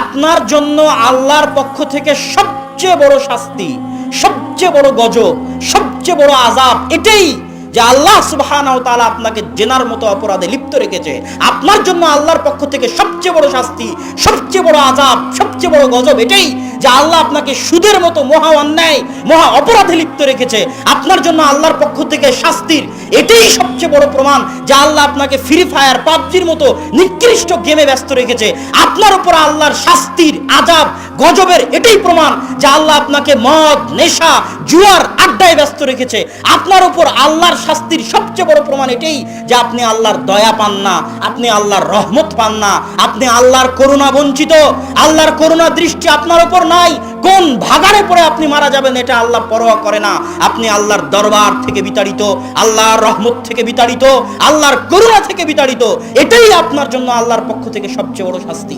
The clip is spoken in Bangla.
আপনার জন্য আল্লাহর পক্ষ থেকে সবচেয়ে বড় শাস্তি, সবচেয়ে বড় গজব, সবচেয়ে বড় আযাব এটাই যে আল্লাহ সুবহানাহু ওয়া তাআলা আপনাকে জেনার মতো অপরাধে লিপ্ত রেখেছে। আপনার জন্য আল্লাহর পক্ষ থেকে সবচেয়ে বড় শাস্তি, সবচেয়ে বড় আযাব, সবচেয়ে বড় গজব এটাই যে আল্লাহ আপনাকে সুদের মতো মহা অন্যায়, মহা অপরাধে লিপ্ত রেখেছে। আপনার জন্য আল্লাহর পক্ষ থেকে শাস্তির এটাই সবচেয়ে বড় প্রমাণ যে আল্লাহ আপনাকে ফ্রি ফায়ার, পাবজির মতো নিকৃষ্ট গেমে ব্যস্ত রেখেছে। আপনার উপর আল্লাহর শাস্তির, আযাব, গজবের এটাই প্রমাণ যে আল্লাহ আপনাকে মদ, নেশা, জুয়ার আড্ডায় ব্যস্ত রেখেছে। আপনার উপর আল্লাহর শাস্তির সবচেয়ে বড় প্রমাণ এটাই যে আপনি আল্লাহর দয়া পান না, আপনি আল্লাহর রহমত পান না, আপনি আল্লাহর করুণা বঞ্চিত। আল্লাহর করুণা দৃষ্টি আপনার উপর নাই। কোন ভাগাড়ে পড়ে আপনি মারা যাবেন এটা আল্লাহ পরোয়া করে না। আপনি আল্লাহর দরবার থেকে বিতাড়িত, আল্লাহর রহমত থেকে বিতাড়িত, আল্লাহর করুণা থেকে বিতাড়িত। এটাই আপনার জন্য আল্লাহর পক্ষ থেকে সবচেয়ে বড় শাস্তি।